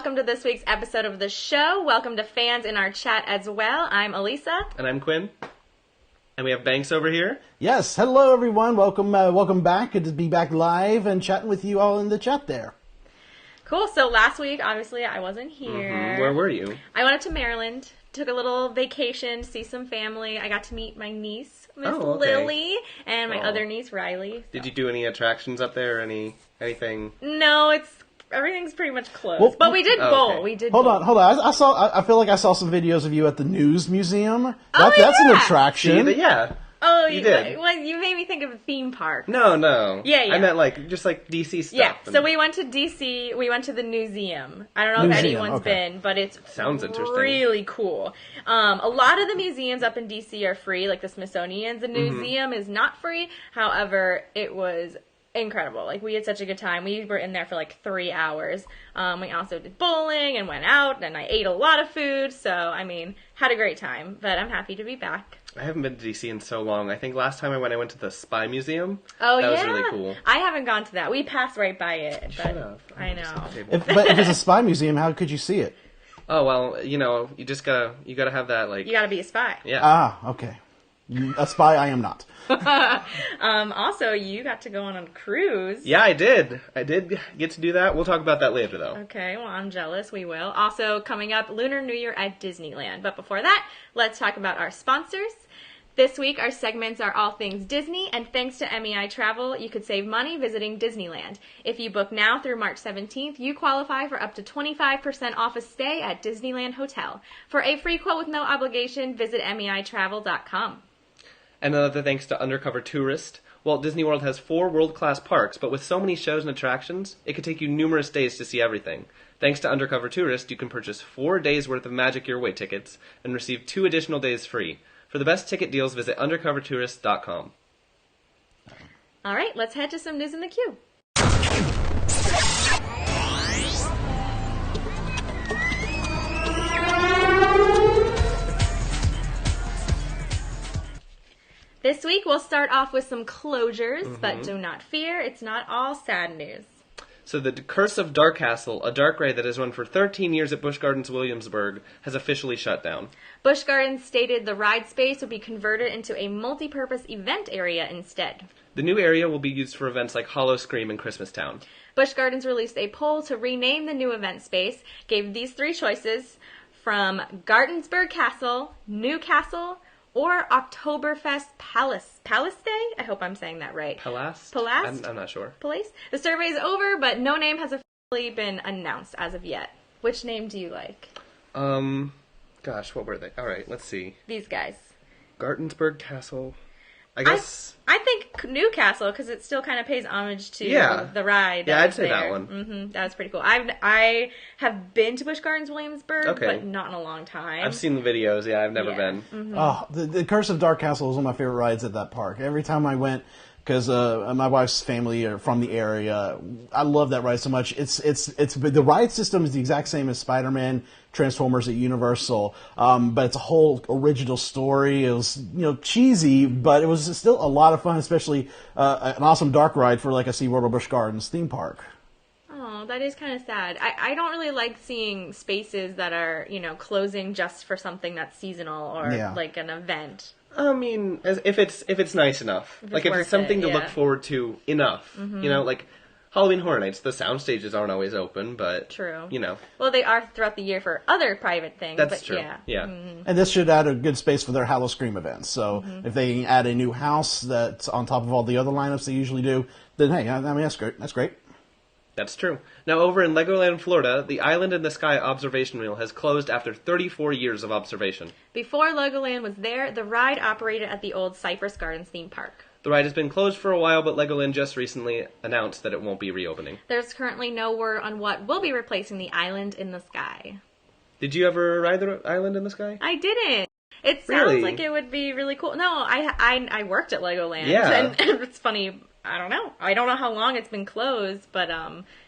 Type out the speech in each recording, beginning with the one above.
welcome to this week's episode of the show. Welcome to fans in our chat as well. I'm Elisa. And I'm Quinn. And we have Banks over here. Yes, hello everyone. Welcome back. Good to be back live and chatting with you all in the chat there. Cool. So last week, obviously, I wasn't here. Mm-hmm. Where were you? I went up to Maryland, took a little vacation, see some family. I got to meet my niece, Miss Lily, and my other niece, Riley. So. Did you do any attractions up there? Anything? No, everything's pretty much closed. But we did bowl. Okay. We did. Hold on. I feel like I saw some videos of you at the News Museum. That's an attraction. Yeah. Oh, you did. Well, you made me think of a theme park. No. Yeah. I meant just DC stuff. Yeah, so we went to DC, we went to the museum. I don't know if anyone's been, but it's sounds interesting. Really cool. A lot of the museums up in DC are free, like the Smithsonian's. The museum is not free. However, it was incredible. Like, we had such a good time. We were in there for 3 hours. We also did bowling and went out, and I ate a lot of food. So, had a great time. But I'm happy to be back. I haven't been to DC in so long. I think last time I went to the Spy Museum. Oh, that was really cool. I haven't gone to that. We passed right by it. Shut up. I know. But if it's a spy museum, how could you see it? Oh, well, you just gotta have that, You gotta be a spy. Yeah. Ah, okay. A spy I am not. Also, you got to go on a cruise. Yeah, I did. I did get to do that. We'll talk about that later, though. Okay, well, I'm jealous. We will. Also, coming up, Lunar New Year at Disneyland. But before that, let's talk about our sponsors. This week, our segments are all things Disney, and thanks to MEI Travel, you could save money visiting Disneyland. If you book now through March 17th, you qualify for up to 25% off a stay at Disneyland Hotel. For a free quote with no obligation, visit MEItravel.com. And another thanks to Undercover Tourist. Walt Disney World has 4 world-class parks, but with so many shows and attractions, it could take you numerous days to see everything. Thanks to Undercover Tourist, you can purchase 4 days' worth of Magic Your Way tickets and receive 2 additional days free. For the best ticket deals, visit undercovertourist.com. All right, let's head to some news in the queue. This week, we'll start off with some closures, but do not fear, it's not all sad news. So the Curse of DarKastle, a dark ride that has run for 13 years at Busch Gardens Williamsburg, has officially shut down. Busch Gardens stated the ride space would be converted into a multi-purpose event area instead. The new area will be used for events like Hollow Scream and Christmas Town. Busch Gardens released a poll to rename the new event space, gave these 3 choices from Gardensburg Castle, New Castle, or Oktoberfest Palace Day? I hope I'm saying that right. Palast? Palast? I'm not sure. Palace? The survey is over, but no name has officially been announced as of yet. Which name do you like? Gosh, what were they? All right, let's see. These guys. Gardensburg Castle. I guess... I think Newcastle, because it still kind of pays homage to the ride. Yeah, I'd say that one. Mm-hmm, that was pretty cool. I have been to Busch Gardens Williamsburg, but not in a a long time. I've seen the videos, I've never been. Mm-hmm. Oh, the Curse of DarKastle was one of my favorite rides at that park. Every time I went, because my wife's family are from the area, I love that ride so much. It's the ride system is the exact same as Spider-Man, Transformers at Universal, but it's a whole original story. It was cheesy, but it was still a lot of fun, especially an awesome dark ride for like a SeaWorld or Busch Gardens theme park. Oh, that is kind of sad. I don't really like seeing spaces that are closing just for something that's seasonal or like an event. I mean, if it's nice enough, if it's something to look forward to enough, like Halloween Horror Nights, the sound stages aren't always open, but true. Well, they are throughout the year for other private things. That's but true. Yeah. Mm-hmm. And this should add a good space for their Hallow Scream events. So if they add a new house that's on top of all the other lineups they usually do, then hey, that's great. That's great. That's true. Now, over in Legoland Florida, the Island in the Sky observation wheel has closed after 34 years of observation. Before Legoland was there, the ride operated at the old Cypress Gardens theme park. The ride has been closed for a while, but Legoland just recently announced that it won't be reopening. There's currently no word on what will be replacing the Island in the Sky. Did you ever ride the Island in the Sky? I didn't. It sounds like it would be really cool. No, I worked at Legoland. Yeah. And it's funny. I don't know how long it's been closed, but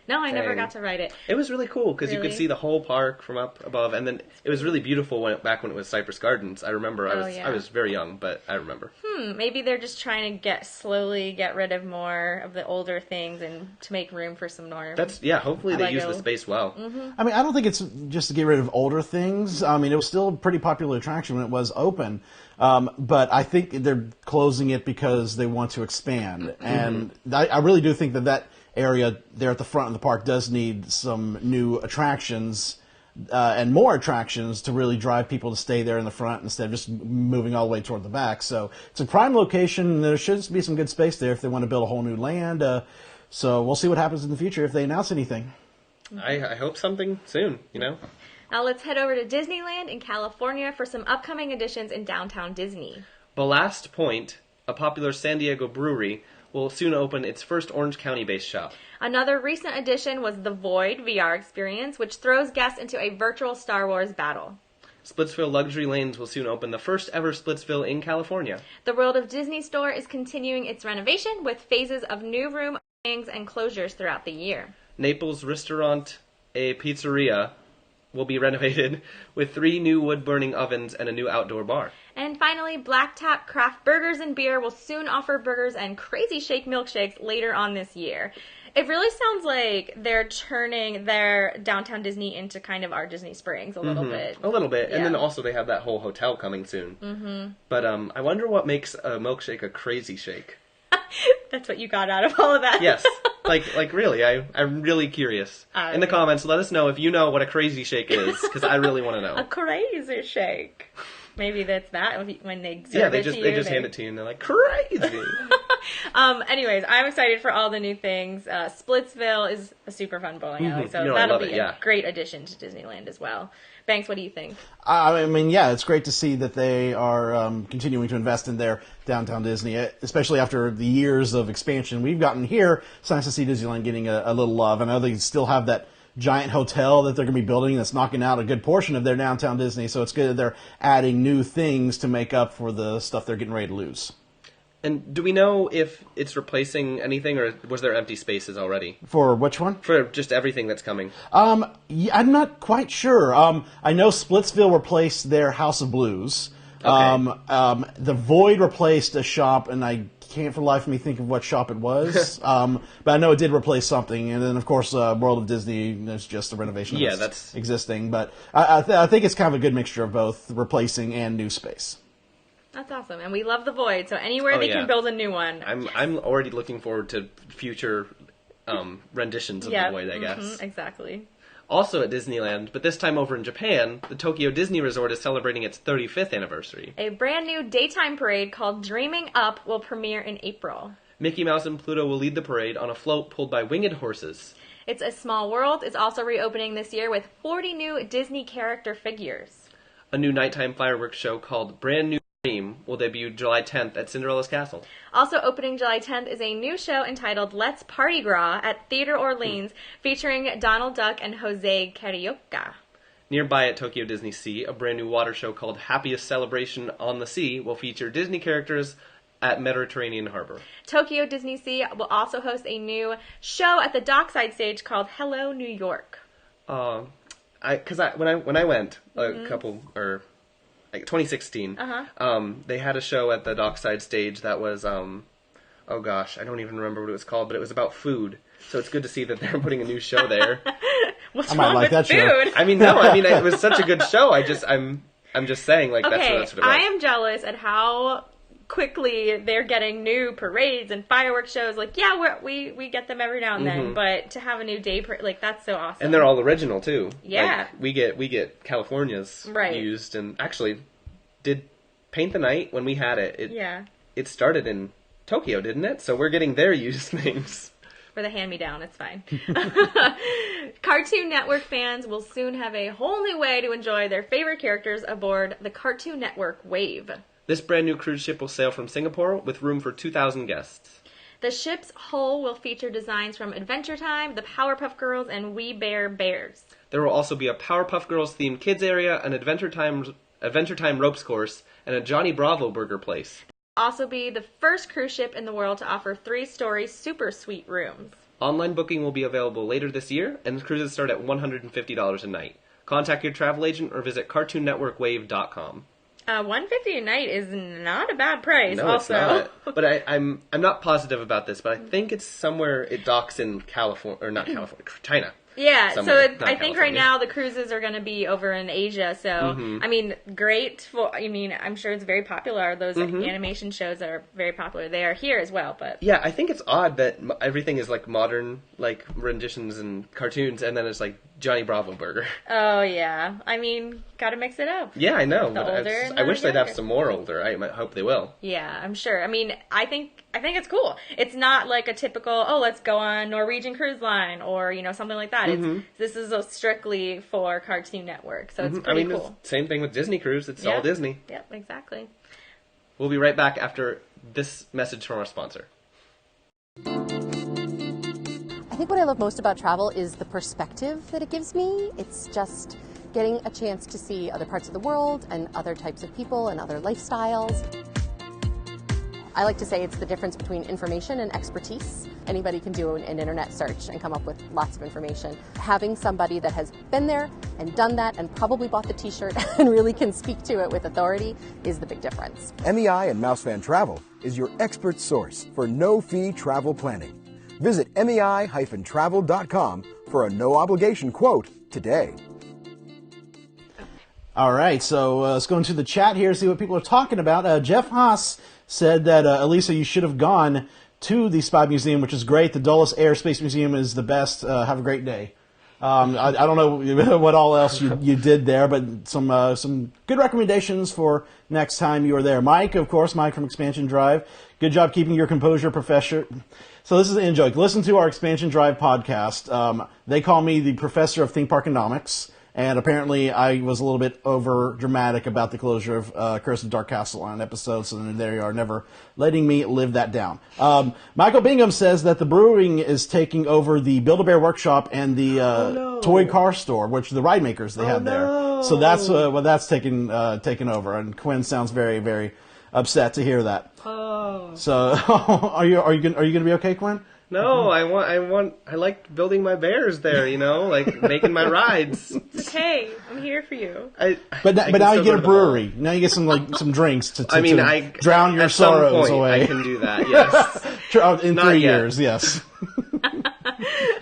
No, I never Dang. got to ride it. It was really cool because you could Really? see the whole park from up above, and then it was really beautiful back when it was Cypress Gardens. I remember I was very young, but I remember. Maybe they're just trying to slowly get rid of more of the older things and to make room for some more. Hopefully they use the space well. I mean, I don't think it's just to get rid of older things. I mean, it was still a pretty popular attraction when it was open. But I think they're closing it because they want to expand. And I really do think that area there at the front of the park does need some new attractions and more attractions to really drive people to stay there in the front instead of just moving all the way toward the back. So it's a prime location. There should be some good space there if they want to build a whole new land. So we'll see what happens in the future if they announce anything. I hope something soon, Now let's head over to Disneyland in California for some upcoming additions in downtown Disney. Ballast Point, a popular San Diego brewery, will soon open its first Orange County-based shop. Another recent addition was the Void VR experience, which throws guests into a virtual Star Wars battle. Splitsville Luxury Lanes will soon open, the first ever Splitsville in California. The World of Disney store is continuing its renovation with phases of new room openings and closures throughout the year. Naples Restaurant, a pizzeria, will be renovated with 3 new wood-burning ovens and a new outdoor bar. And finally, Blacktop Craft Burgers and Beer will soon offer burgers and Crazy Shake milkshakes later on this year. It really sounds like they're turning their downtown Disney into kind of our Disney Springs a little bit. A little bit. Yeah. And then also they have that whole hotel coming soon. But I wonder what makes a milkshake a Crazy Shake. That's what you got out of all of that. Yes. Like really, I'm really curious. In the comments, let us know if you know what a Crazy Shake is, because I really want to know. A Crazy Shake. Maybe that's that when they serve Yeah, they it just to they you, just hand it to you and they're like, crazy. Anyways, I'm excited for all the new things. Splitsville is a super fun bowling alley, so I that'll love be it, a great addition to Disneyland as well. Banks, what do you think? I mean, yeah, it's great to see that they are continuing to invest in their downtown Disney, especially after the years of expansion we've gotten here. It's nice to see Disneyland getting a little love. I know they still have that giant hotel that they're going to be building that's knocking out a good portion of their downtown Disney, so it's good that they're adding new things to make up for the stuff they're getting ready to lose. And do we know if it's replacing anything, or was there empty spaces already? For which one? For just everything that's coming. Yeah, I'm not quite sure. I know Splitsville replaced their House of Blues. Okay. The Void replaced a shop, and I can't for the life of me think of what shop it was. But I know it did replace something. And then, of course, World of Disney, there's just a renovation that's existing. But I think it's kind of a good mixture of both replacing and new space. That's awesome, and we love the Void, so anywhere they can build a new one. I'm already looking forward to future renditions of the Void, I guess. Exactly. Also at Disneyland, but this time over in Japan, the Tokyo Disney Resort is celebrating its 35th anniversary. A brand new daytime parade called Dreaming Up will premiere in April. Mickey Mouse and Pluto will lead the parade on a float pulled by winged horses. It's a Small World. It's also reopening this year with 40 new Disney character figures. A new nighttime fireworks show called Brand New Dream will debut July 10th at Cinderella's Castle. Also opening July 10th is a new show entitled Let's Party Gras at Theatre Orleans, featuring Donald Duck and Jose Carioca. Nearby at Tokyo Disney Sea, a brand new water show called Happiest Celebration on the Sea will feature Disney characters at Mediterranean Harbor. Tokyo Disney Sea will also host a new show at the dockside stage called Hello New York. When I went like 2016, they had a show at the dockside stage that was oh gosh, I don't even remember what it was called, but it was about food. So it's good to see that they're putting a new show there. What's I might wrong like with that show. food? I mean, no, it was such a good show. I'm just saying, like, Okay, that's what it was. I am jealous at how quickly they're getting new parades and fireworks shows. Like, yeah, we get them every now and then, but to have a new day parade, like, that's so awesome. And they're all original too. Yeah. Like, we get California's used, and actually did Paint the Night when we had it. It started in Tokyo, didn't it? So we're getting their used things. For the hand-me-down, it's fine. Cartoon Network fans will soon have a whole new way to enjoy their favorite characters aboard the Cartoon Network Wave. This brand new cruise ship will sail from Singapore with room for 2,000 guests. The ship's hull will feature designs from Adventure Time, the Powerpuff Girls, and We Bare Bears. There will also be a Powerpuff Girls themed kids area, an Adventure Time ropes course, and a Johnny Bravo burger place. Also be the first cruise ship in the world to offer 3-story super suite rooms. Online booking will be available later this year, and cruises start at $150 a night. Contact your travel agent or visit CartoonNetworkWave.com. $150 a night is not a bad price. No, also. it's not. But I'm not positive about this, but I think it's somewhere it docks in California, or not California, China. Yeah, so Somewhere, I think right now the cruises are going to be over in Asia. So, I mean, great for, I mean, I'm sure it's very popular. Those animation shows are very popular. They are here as well, but. Yeah, I think it's odd that everything is like modern, like renditions and cartoons, and then it's like Johnny Bravo Burger. Oh, yeah. I mean, gotta mix it up. Yeah, I know. The older I wish they'd have some more older. I hope they will. Yeah, I'm sure. I mean, I think it's cool. It's not like a typical, oh, let's go on Norwegian Cruise Line or, you know, something like that. This is strictly for Cartoon Network, so it's pretty cool. Same thing with Disney Cruise. It's all Disney. Yep, exactly. We'll be right back after this message from our sponsor. I think what I love most about travel is the perspective that it gives me. It's just getting a chance to see other parts of the world and other types of people and other lifestyles. I like to say it's the difference between information and expertise. Anybody can do an internet search and come up with lots of information. Having somebody that has been there and done that and probably bought the t-shirt and really can speak to it with authority is the big difference. MEI and Mousefan Travel is your expert source for no-fee travel planning. Visit MEI-travel.com for a no-obligation quote today. All right, so let's go into the chat here, see what people are talking about. Jeff Haas said that, Elisa, you should have gone to the Spy Museum, which is great. The Dulles Air Space Museum is the best. Have a great day. I don't know what all else you did there, but some good recommendations for next time you are there. Mike, of course, Mike from Expansion Drive. Good job keeping your composure, Professor. So this is an in-joke. Listen to our Expansion Drive podcast. They call me the Professor of Theme Parkonomics. And apparently I was a little bit over dramatic about the closure of Curse of DarKastle on an episode, so there you are, never letting me live that down. Michael Bingham says that the brewing is taking over the Build-A-Bear Workshop and the toy car store, which the ride makers they had there. So that's that's taken over. And Quinn sounds very, very upset to hear that. Oh. So are you going to be okay, Quinn? No, I like building my bears there, you know, like making my rides. It's okay, I'm here for you. But now you get a brewery. Now you get some drinks to drown your sorrows away. I can do that, yes. In 3 years, yes.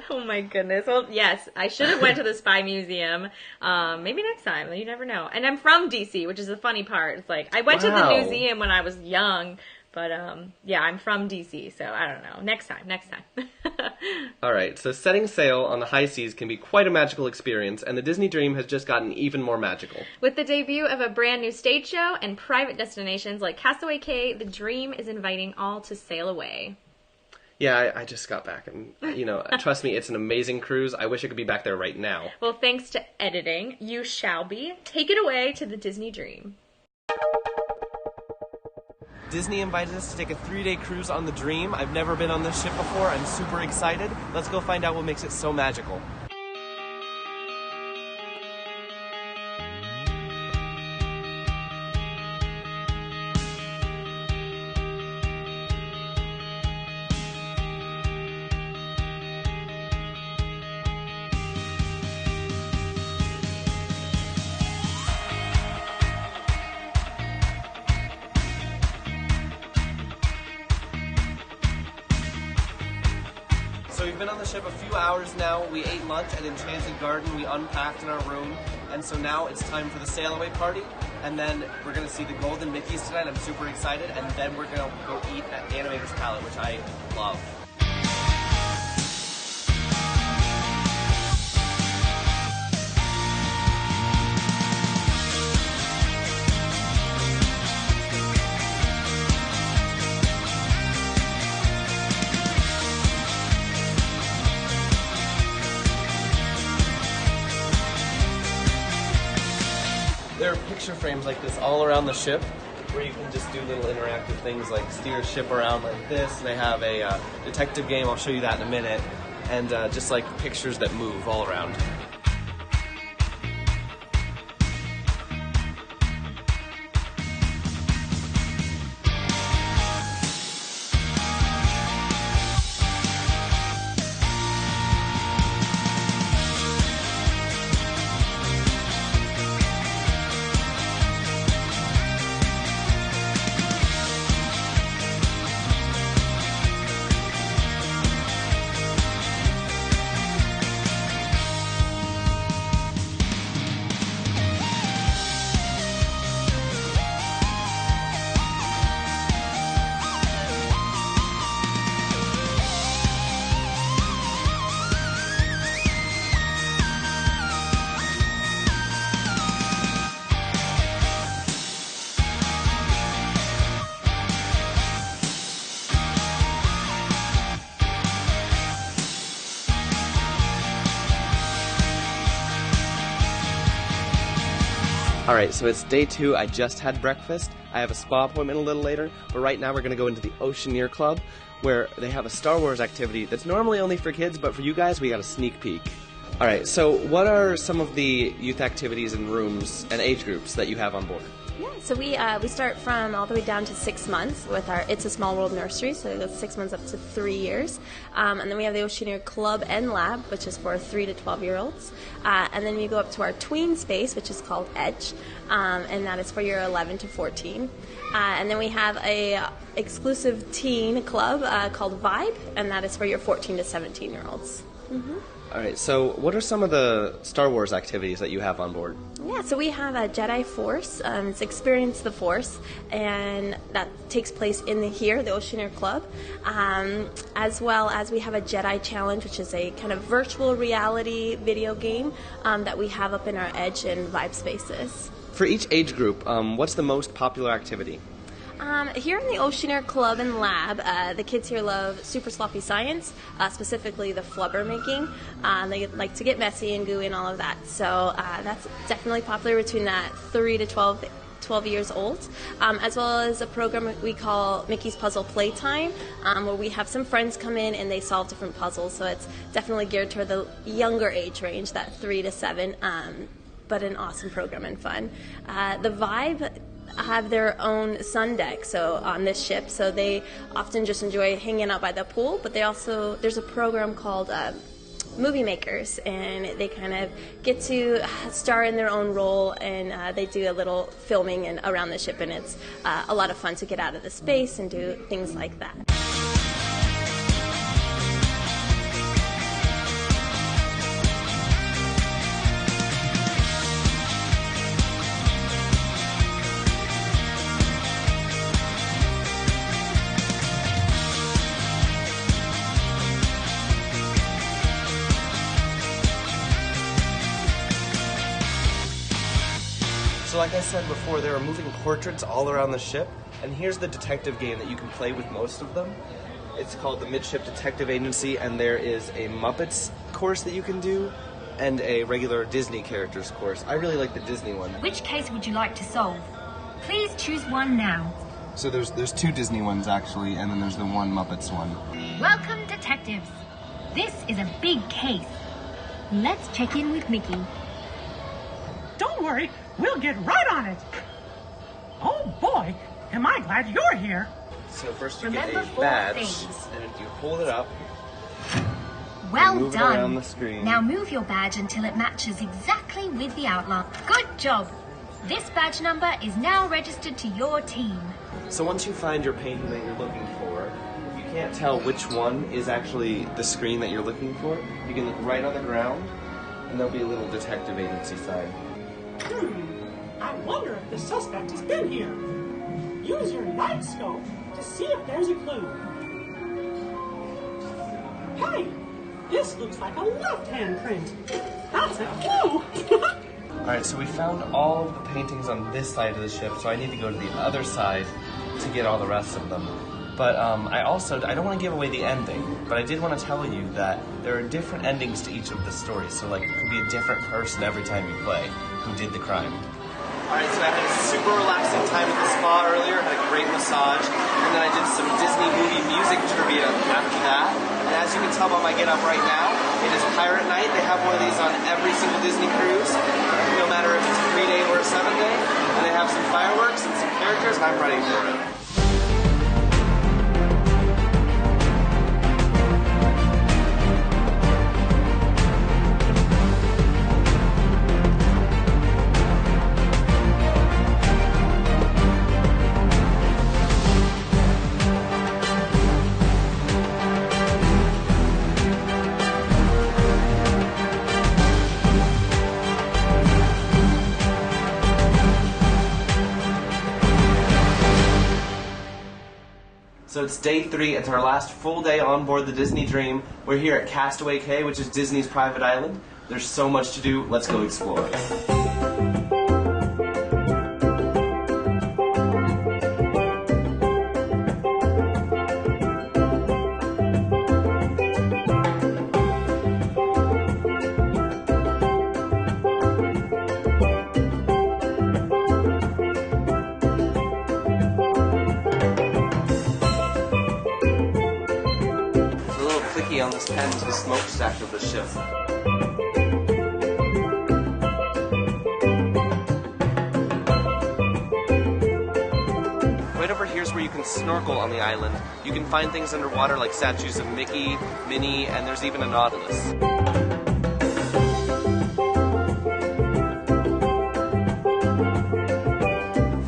Oh my goodness. Well, yes, I should have went to the Spy Museum. Maybe next time. You never know. And I'm from DC, which is the funny part. It's like I went to the museum when I was young. But, yeah, I'm from D.C., so I don't know. Next time. All right, so setting sail on the high seas can be quite a magical experience, and the Disney Dream has just gotten even more magical. With the debut of a brand new stage show and private destinations like Castaway Cay, the Dream is inviting all to sail away. Yeah, I just got back, and, you know, trust me, it's an amazing cruise. I wish I could be back there right now. Well, thanks to editing, you shall be. Take it away to the Disney Dream. Disney invited us to take a 3-day cruise on the Dream. I've never been on this ship before. I'm super excited. Let's go find out what makes it so magical. So we've been on the ship a few hours now. We ate lunch at Enchanted Garden. We unpacked in our room. And so now it's time for the sail away party. And then we're going to see the Golden Mickeys tonight. I'm super excited. And then we're going to go eat at Animator's Palette, which I love. There are picture frames like this all around the ship where you can just do little interactive things like steer a ship around like this. They have a detective game, I'll show you that in a minute, and just like pictures that move all around. Alright, so it's day 2. I just had breakfast. I have a spa appointment a little later, but right now we're going to go into the Oceaneer Club, where they have a Star Wars activity that's normally only for kids, but for you guys, we got a sneak peek. Alright, so what are some of the youth activities and rooms and age groups that you have on board? Yeah, so we start from all the way down to 6 months with our It's a Small World nursery, so it goes 6 months up to 3 years. And then we have the Oceaneer Club and Lab, which is for 3 to 12-year-olds. And then we go up to our tween space, which is called Edge, and that is for your 11 to 14. And then we have a exclusive teen club called Vibe, and that is for your 14 to 17-year-olds. Mm-hmm. Alright, so what are some of the Star Wars activities that you have on board? Yeah, so we have a Jedi Force. It's Experience the Force, and that takes place in the Oceaneer Club, as well as we have a Jedi Challenge, which is a kind of virtual reality video game that we have up in our Edge and Vibe spaces. For each age group, what's the most popular activity? Here in the Oceaneer Club and Lab, the kids here love super sloppy science, specifically the flubber making. They like to get messy and gooey and all of that. So that's definitely popular between that 3 to 12 years old, as well as a program we call Mickey's Puzzle Playtime, where we have some friends come in and they solve different puzzles. So it's definitely geared toward the younger age range, that 3 to 7, but an awesome program and fun. The Vibe have their own sun deck on this ship, so they often just enjoy hanging out by the pool, but there's a program called Movie Makers, and they kind of get to star in their own role, and they do a little filming around the ship, and it's a lot of fun to get out of the space and do things like that. So like I said before, there are moving portraits all around the ship, and here's the detective game that you can play with most of them. It's called the Midship Detective Agency, and there is a Muppets course that you can do, and a regular Disney characters course. I really like the Disney one. Which case would you like to solve? Please choose one now. So there's 2 Disney ones actually, and then there's the one Muppets one. Welcome, detectives. This is a big case. Let's check in with Mickey. Don't worry, we'll get right on it. Oh boy, am I glad you're here. So first you Remember get a 4 badge, things. and if you hold it up, Well move it done. around the screen. Now move your badge until it matches exactly with the outline. Good job. This badge number is now registered to your team. So once you find your painting that you're looking for, if you can't tell which one is actually the screen that you're looking for, you can look right on the ground, and there'll be a little detective agency sign. I wonder if the suspect has been here. Use your night scope to see if there's a clue. Hey, this looks like a left-hand print. That's a clue. Alright, so we found all of the paintings on this side of the ship, so I need to go to the other side to get all the rest of them. But I don't want to give away the ending, but I did want to tell you that there are different endings to each of the stories, so like it could be a different person every time you play who did the crime. Alright, so I had a super relaxing time at the spa earlier, had a great massage, and then I did some Disney movie music trivia after that. And as you can tell by my get up right now, it is Pirate Night. They have one of these on every single Disney cruise, no matter if it's a 3-day or a 7-day. And they have some fireworks and some characters, and I'm ready for it. So it's day 3. It's our last full day on board the Disney Dream. We're here at Castaway Cay, which is Disney's private island. There's so much to do. Let's go explore. Mickey on this pen to the smokestack of the ship. Right over here is where you can snorkel on the island. You can find things underwater like statues of Mickey, Minnie, and there's even a Nautilus.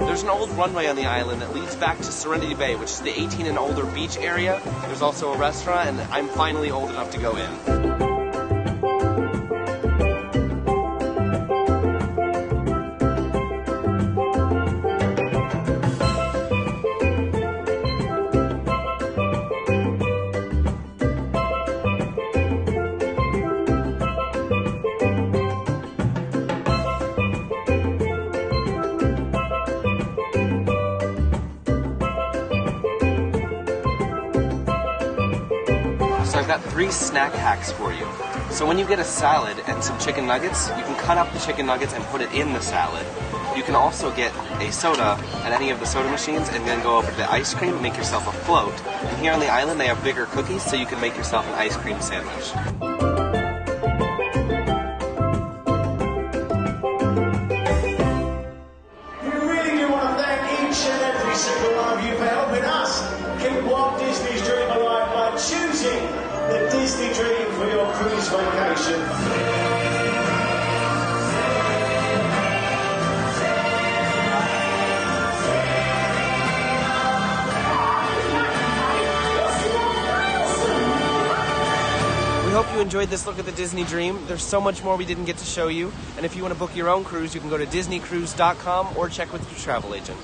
There's an old runway on the island that leads back to Serenity Bay, which is the 18 and older beach area. There's also a restaurant, and I'm finally old enough to go in. So I've got 3 snack hacks for you. So when you get a salad and some chicken nuggets, you can cut up the chicken nuggets and put it in the salad. You can also get a soda at any of the soda machines and then go over to the ice cream and make yourself a float. And here on the island they have bigger cookies, so you can make yourself an ice cream sandwich. We really do want to thank each and every single one of you for helping us keep Walt Disney's dream alive by choosing the Disney Dream for your cruise vacation. We hope you enjoyed this look at the Disney Dream. There's so much more we didn't get to show you. And if you want to book your own cruise, you can go to disneycruise.com or check with your travel agent.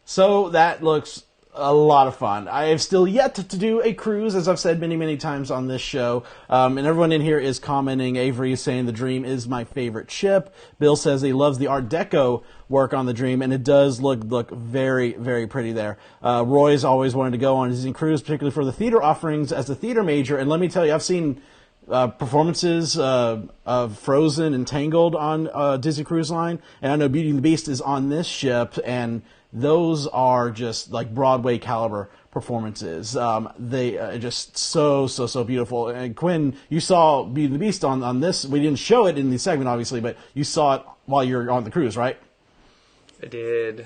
So that looks a lot of fun. I have still yet to do a cruise, as I've said many, many times on this show. And everyone in here is commenting. Avery is saying the Dream is my favorite ship. Bill says he loves the Art Deco work on the Dream, and it does look very, very pretty there. Roy's always wanted to go on a Disney cruise, particularly for the theater offerings as a theater major. And let me tell you, I've seen performances of Frozen and Tangled on Disney Cruise Line, and I know Beauty and the Beast is on this ship, and those are just like Broadway caliber performances. They are just so beautiful. And Quinn, you saw Beauty and the Beast on this. We didn't show it in the segment, obviously, but you saw it while you were on the cruise, right? I did.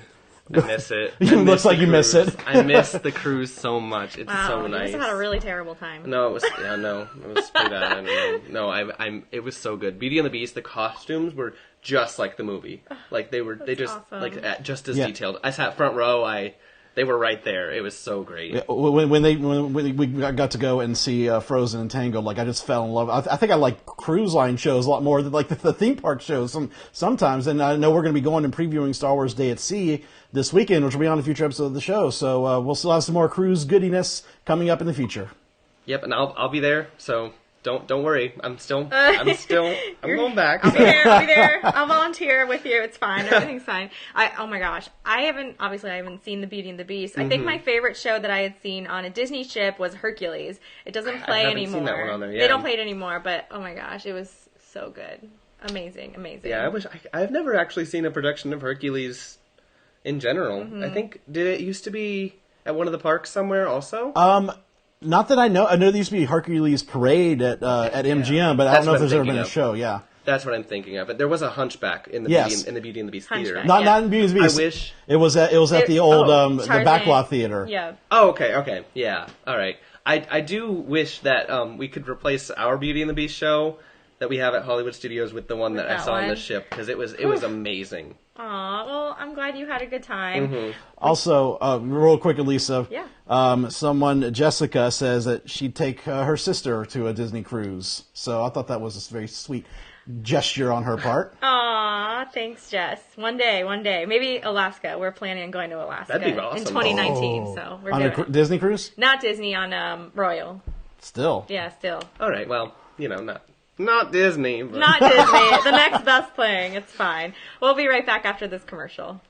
I miss it. It looks like you miss it. I miss the cruise so much. It's so nice. You must have had a really terrible time. No, it was it was pretty bad. I don't know. No, it was so good. Beauty and the Beast, the costumes were just like the movie. Like they just awesome. like just as detailed. I sat front row. They were right there. It was so great. Yeah, when we got to go and see Frozen and Tangled, like I just fell in love. I think I like cruise line shows a lot more than like the theme park shows sometimes. And I know we're going to be going and previewing Star Wars Day at Sea this weekend, which will be on a future episode of the show. So we'll still have some more cruise goodiness coming up in the future. Yep, and I'll be there. So don't worry. I'm going back. I'll be there. I'll volunteer with you. It's fine. Everything's fine. Oh my gosh. I haven't seen the Beauty and the Beast. Mm-hmm. I think my favorite show that I had seen on a Disney ship was Hercules. It doesn't play anymore. Seen that one on there, yeah. They don't play it anymore, but oh my gosh, it was so good. Amazing. Yeah, I've never actually seen a production of Hercules in general. Mm-hmm. I think, did it used to be at one of the parks somewhere also? Not that I know. I know there used to be Hercules Parade at MGM, but I don't know if there's ever been a show. Yeah, that's what I'm thinking of. But there was a Hunchback in the Beauty and the Beast theater. Not in Beauty and the Beast. I wish it was at the old the Backlot Theater. Yeah. Oh, okay, yeah. All right. I do wish that we could replace our Beauty and the Beast show that we have at Hollywood Studios with the one that I saw on the ship, because it was amazing. Aw, well, I'm glad you had a good time. Mm-hmm. Also, real quick, Elisa. Yeah. Someone, Jessica, says that she'd take her sister to a Disney cruise. So I thought that was a very sweet gesture on her part. Aw, thanks, Jess. One day. Maybe Alaska. We're planning on going to Alaska. That'd be awesome. In 2019, so we're on doing a Disney cruise? Not Disney, on Royal. Still. Yeah, still. All right, well, not Disney. But. Not Disney. The next best thing. It's fine. We'll be right back after this commercial.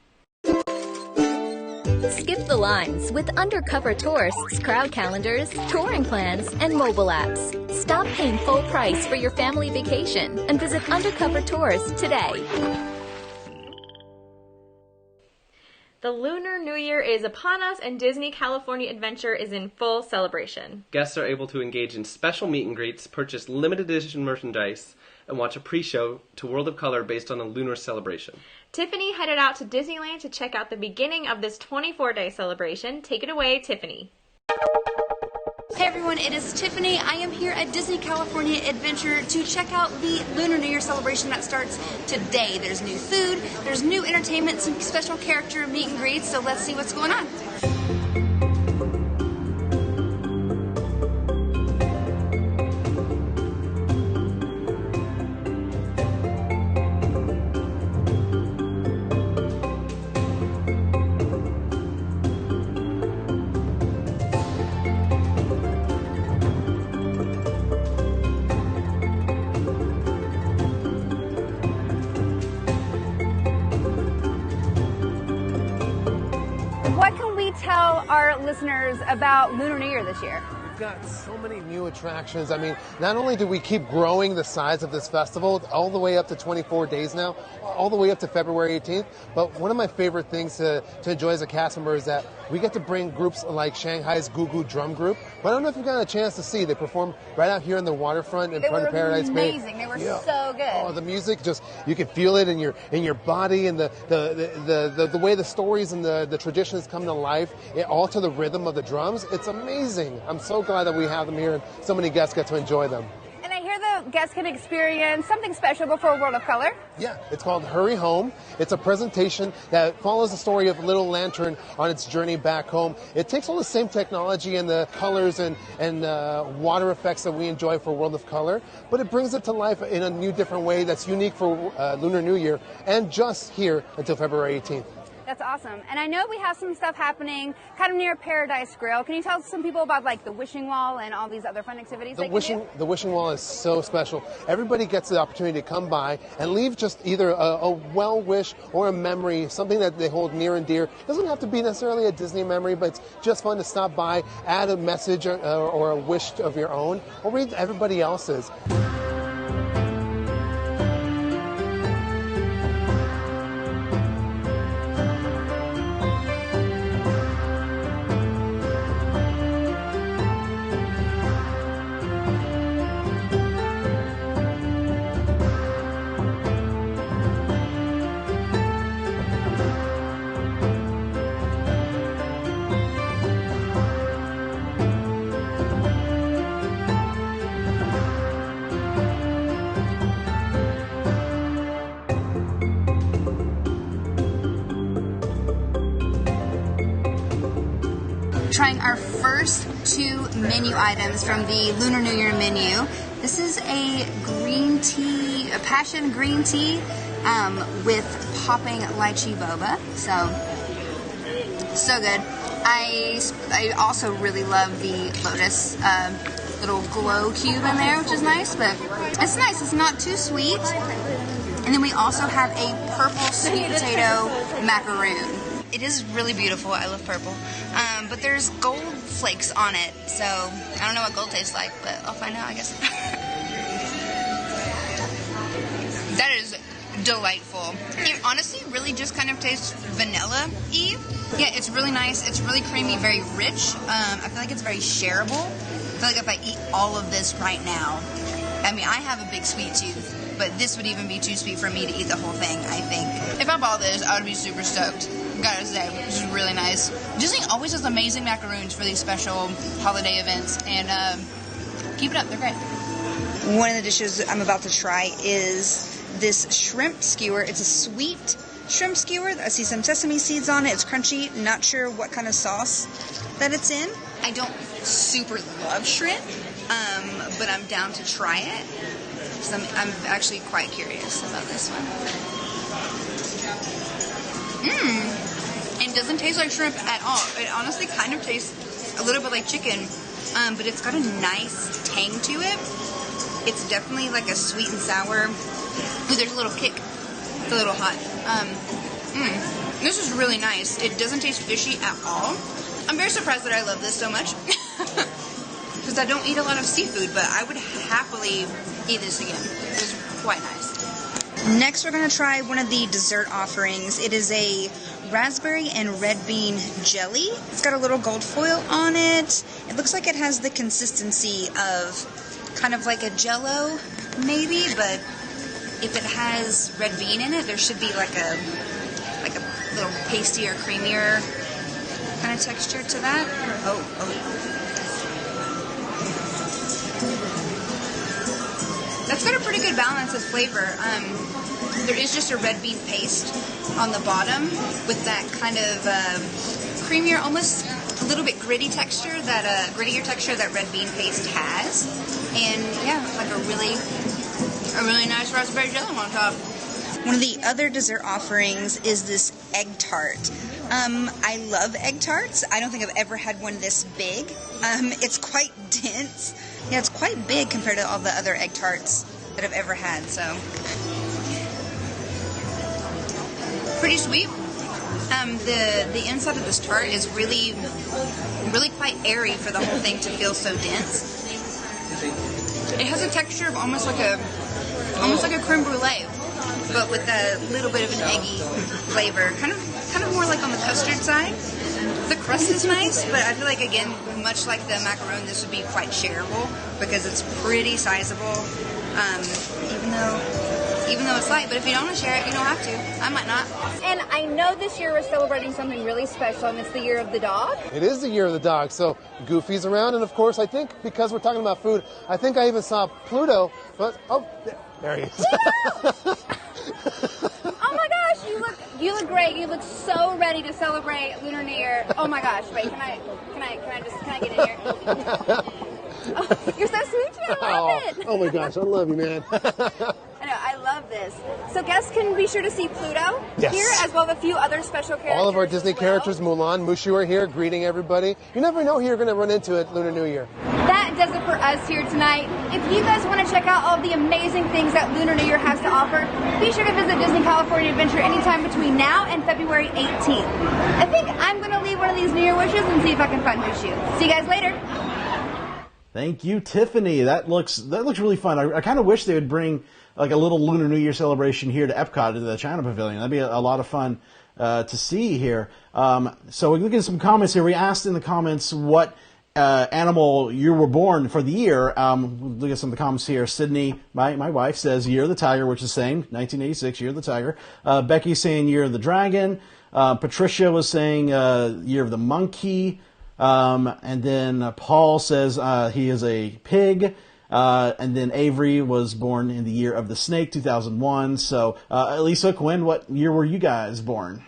Skip the lines with undercover tourists, crowd calendars, touring plans, and mobile apps. Stop paying full price for your family vacation and visit Undercover Tours today. The Lunar New Year is upon us, and Disney California Adventure is in full celebration. Guests are able to engage in special meet and greets, purchase limited edition merchandise, and watch a pre-show to World of Color based on a lunar celebration. Tiffany headed out to Disneyland to check out the beginning of this 24-day celebration. Take it away, Tiffany. Hey everyone, it is Tiffany. I am here at Disney California Adventure to check out the Lunar New Year celebration that starts today. There's new food, there's new entertainment, some special character meet and greets, so let's see what's going on. What can we tell our listeners about Lunar New Year this year? We've got so many new attractions. I mean, not only do we keep growing the size of this festival all the way up to 24 days now, all the way up to February 18th, but one of my favorite things to enjoy as a cast member is that we get to bring groups like Shanghai's Goo Goo Drum Group. But I don't know if you've got a chance to see. They performed right out here in the waterfront in front of Paradise Bay. Amazing. They were so good. Oh, the music, just you can feel it in your body, and the way the stories and the traditions come to life, all to the rhythm of the drums. It's amazing. I'm so glad that we have them here and so many guests get to enjoy them. And I hear the guests can experience something special before World of Color. Yeah, it's called Hurry Home. It's a presentation that follows the story of Little Lantern on its journey back home. It takes all the same technology and the colors and water effects that we enjoy for World of Color, but it brings it to life in a new, different way that's unique for Lunar New Year and just here until February 18th. That's awesome. And I know we have some stuff happening kind of near Paradise Grill. Can you tell some people about like the wishing wall and all these other fun activities? The wishing wall is so special. Everybody gets the opportunity to come by and leave just either a well wish or a memory, something that they hold near and dear. It doesn't have to be necessarily a Disney memory, but it's just fun to stop by, add a message or a wish of your own, or read everybody else's. Trying our first two menu items from the Lunar New Year menu. This is a green tea, a passion green tea with popping lychee boba. So good. I also really love the lotus little glow cube in there, which is nice, but it's nice. It's not too sweet. And then we also have a purple sweet potato macaroon. It is really beautiful. I love purple. But there's gold flakes on it, so I don't know what gold tastes like, but I'll find out, I guess. That is delightful. It honestly really just kind of tastes vanilla-y. Yeah, it's really nice. It's really creamy, very rich. I feel like it's very shareable. I feel like if I eat all of this right now, I mean, I have a big sweet tooth, but this would even be too sweet for me to eat the whole thing, I think. If I bought this, I would be super stoked. Gotta say, this is really nice. Disney always does amazing macaroons for these special holiday events, and keep it up, they're great. One of the dishes I'm about to try is this shrimp skewer. It's a sweet shrimp skewer. I see some sesame seeds on it. It's crunchy. Not sure what kind of sauce that it's in. I don't super love shrimp, but I'm down to try it. So I'm actually quite curious about this one. It doesn't taste like shrimp at all. It honestly kind of tastes a little bit like chicken, but it's got a nice tang to it. It's definitely like a sweet and sour. Ooh, there's a little kick. It's a little hot. This is really nice. It doesn't taste fishy at all. I'm very surprised that I love this so much. Because I don't eat a lot of seafood, but I would happily eat this again. It was quite nice. Next, we're going to try one of the dessert offerings. It is a raspberry and red bean jelly. It's got a little gold foil on it. It looks like it has the consistency of kind of like a Jell-O, maybe, but if it has red bean in it, there should be like a little pastier, creamier kind of texture to that. Oh. That's got a pretty good balance of flavor. There is just a red bean paste on the bottom with that kind of creamier, almost a little bit grittier texture that red bean paste has. And yeah, like a really nice raspberry jelly on top. One of the other dessert offerings is this egg tart. I love egg tarts. I don't think I've ever had one this big. It's quite dense. Yeah, it's quite big compared to all the other egg tarts that I've ever had, so. Pretty sweet. The inside of this tart is really quite airy for the whole thing to feel so dense. It has a texture of almost like a creme brulee, but with a little bit of an eggy flavor. Kind of more like on the custard side. The crust is nice, but I feel like, again, much like the macaron, this would be quite shareable because it's pretty sizable, even though it's light. But if you don't want to share it, you don't have to. I might not. And I know this year we're celebrating something really special, and it's the year of the dog. It is the year of the dog, so Goofy's around, and of course, I think because we're talking about food, I think I even saw Pluto, but, there he is. Oh my gosh, you look great. You look so ready to celebrate Lunar New Year. Oh my gosh, wait, can I get in here? Oh, you're so sweet, I love it. Oh my gosh, I love you, man. I know, I love this. So guests can be sure to see Pluto here, as well as a few other special characters. All of our Disney characters, Mulan, Mushu are here greeting everybody. You never know who you're going to run into at Lunar New Year. That does it for us here tonight. If you guys want to check out all of the amazing things that Lunar New Year has to offer, be sure to visit Disney California Adventure anytime between now and February 18th. I think I'm going to leave one of these New Year wishes and see if I can find Mushu. See you guys later. Thank you, Tiffany. That looks really fun. I kind of wish they would bring like a little Lunar New Year celebration here to Epcot, to the China Pavilion. That'd be a lot of fun to see here. So we look at some comments here. We asked in the comments what animal you were born for the year. Look at some of the comments here. Sydney, my wife, says Year of the Tiger, which is saying 1986, Year of the Tiger. Becky's saying Year of the Dragon. Patricia was saying Year of the Monkey. And then Paul says he is a pig. And then Avery was born in the Year of the Snake, 2001. So, Elisa, Quinn, what year were you guys born?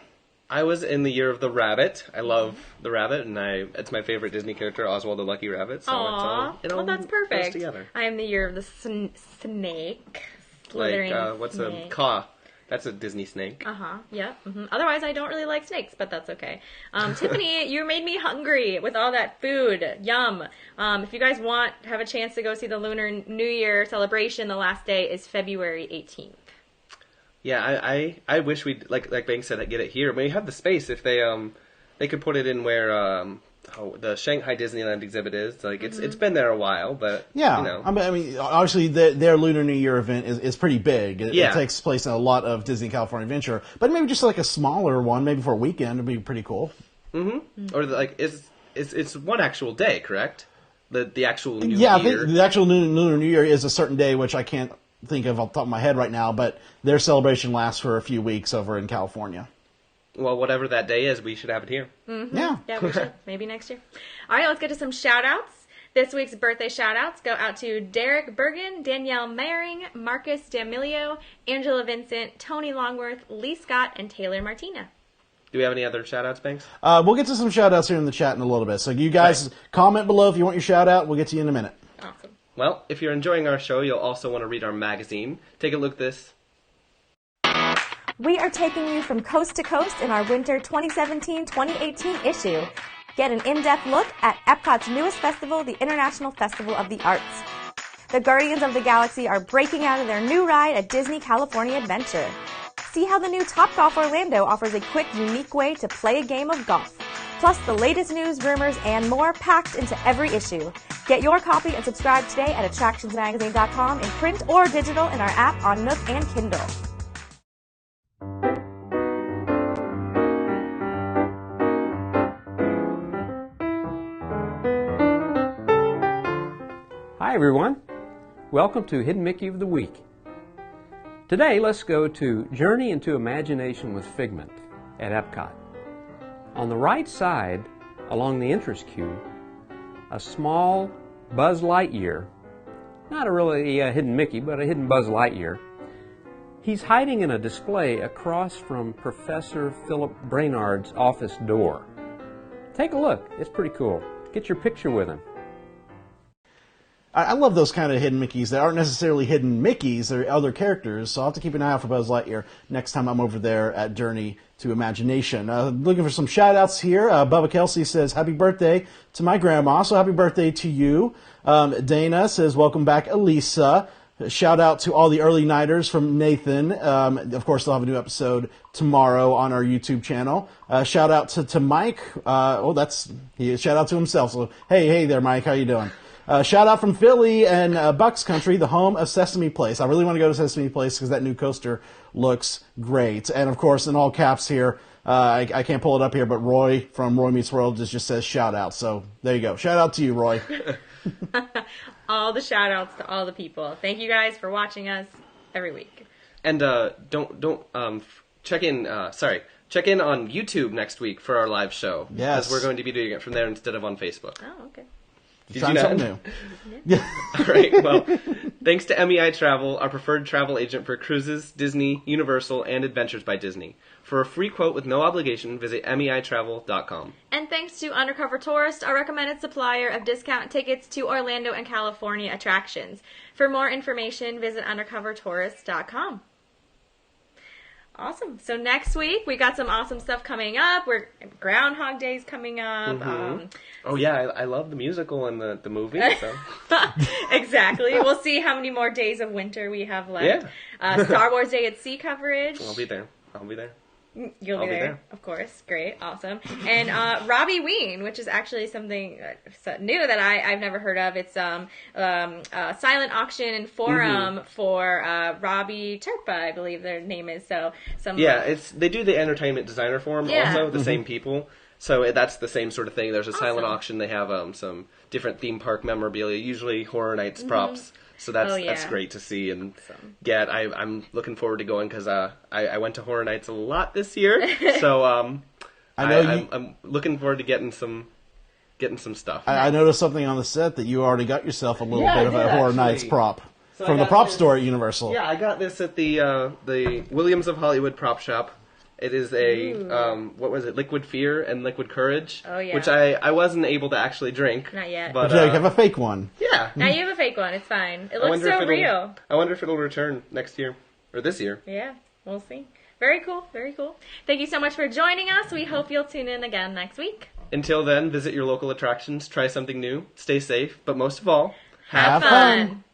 I was in the Year of the Rabbit. I love the rabbit, and it's my favorite Disney character, Oswald the Lucky Rabbit. So it all that's perfect. goes together. I am the Year of the snake. Slithering what's snake. a caw? That's a Disney snake. Yep. Mm-hmm. Otherwise, I don't really like snakes, but that's okay. Tiffany, you made me hungry with all that food. Yum. If you guys have a chance to go see the Lunar New Year celebration, the last day is February 18th. Yeah, I wish we'd, like Banks said, get it here. We have the space. If they could put it in where the Shanghai Disneyland exhibit is. Like it's been there a while, but yeah, you know. I mean, obviously their Lunar New Year event is pretty big. It takes place in a lot of Disney California Adventure, but maybe just like a smaller one, maybe for a weekend, would be pretty cool. Mm-hmm. Or it's one actual day, correct? The actual New Year. Yeah, I think the actual Lunar New Year is a certain day, which I can't think of off the top of my head right now, but their celebration lasts for a few weeks over in California. Well, whatever that day is, we should have it here. Mm-hmm. Yeah, we should. Maybe next year. All right, let's get to some shout-outs. This week's birthday shout-outs go out to Derek Bergen, Danielle Mehring, Marcus D'Amelio, Angela Vincent, Tony Longworth, Lee Scott, and Taylor Martina. Do we have any other shout-outs, Banks? We'll get to some shout-outs here in the chat in a little bit. So you guys comment below if you want your shout-out. We'll get to you in a minute. Awesome. Well, if you're enjoying our show, you'll also want to read our magazine. Take a look at this. We are taking you from coast to coast in our winter 2017-2018 issue. Get an in-depth look at Epcot's newest festival, the International Festival of the Arts. The Guardians of the Galaxy are breaking out of their new ride at Disney California Adventure. See how the new Topgolf Orlando offers a quick, unique way to play a game of golf. Plus the latest news, rumors, and more packed into every issue. Get your copy and subscribe today at attractionsmagazine.com in print or digital in our app on Nook and Kindle. everyone. Welcome to Hidden Mickey of the Week. Today, let's go to Journey into Imagination with Figment at Epcot. On the right side, along the entrance queue, a small Buzz Lightyear, not a really hidden Mickey, but a hidden Buzz Lightyear. He's hiding in a display across from Professor Philip Brainard's office door. Take a look. It's pretty cool. Get your picture with him. I love those kind of hidden Mickeys that aren't necessarily hidden Mickeys, they're other characters, so I'll have to keep an eye out for Buzz Lightyear next time I'm over there at Journey to Imagination. Looking for some shout-outs here. Bubba Kelsey says, happy birthday to my grandma, so happy birthday to you. Dana says, welcome back, Elisa. Shout out to all the early nighters from Nathan. Of course, they'll have a new episode tomorrow on our YouTube channel. Shout out to Mike. Shout out to himself. So, hey there, Mike. How you doing? Shout out from Philly and Bucks Country, the home of Sesame Place. I really want to go to Sesame Place because that new coaster looks great. And of course, in all caps here, I can't pull it up here, but Roy from Roy Meets World just says shout out. So there you go. Shout out to you, Roy. All the shout outs to all the people. Thank you guys for watching us every week. And check in on YouTube next week for our live show. Yes. Because we're going to be doing it from there instead of on Facebook. Oh, okay. Did you know? Something new. All right. Well, thanks to MEI Travel, our preferred travel agent for cruises, Disney, Universal, and Adventures by Disney. For a free quote with no obligation, visit meitravel.com. And thanks to Undercover Tourist, our recommended supplier of discount tickets to Orlando and California attractions. For more information, visit undercovertourist.com. Awesome. So next week, we got some awesome stuff coming up. Groundhog Day's coming up. Mm-hmm. I love the musical and the movie. So. Exactly. We'll see how many more days of winter we have left. Yeah. Star Wars Day at Sea coverage. I'll be there. You'll be there, of course. Great, awesome. And Robbie Ween, which is actually something new that I've never heard of. It's silent auction and forum for Robbie Turpa, I believe their name is. So they do the entertainment designer forum also, the same people. So that's the same sort of thing. There's a silent auction. They have some different theme park memorabilia, usually Horror Nights props. So that's great to see and get. I'm looking forward to going because I went to Horror Nights a lot this year. So I'm looking forward to getting some stuff. I noticed something on the set that you already got yourself a little bit of a Horror Nights prop from the prop store at Universal. Yeah, I got this at the Williams of Hollywood prop shop. It is Liquid Fear and Liquid Courage. Oh, yeah. Which I wasn't able to actually drink. Not yet. But you have a fake one. Yeah. Now you have a fake one. It's fine. It looks so real. I wonder if it'll return next year. Or this year. Yeah, we'll see. Very cool. Very cool. Thank you so much for joining us. We hope you'll tune in again next week. Until then, visit your local attractions, try something new, stay safe, but most of all, have fun.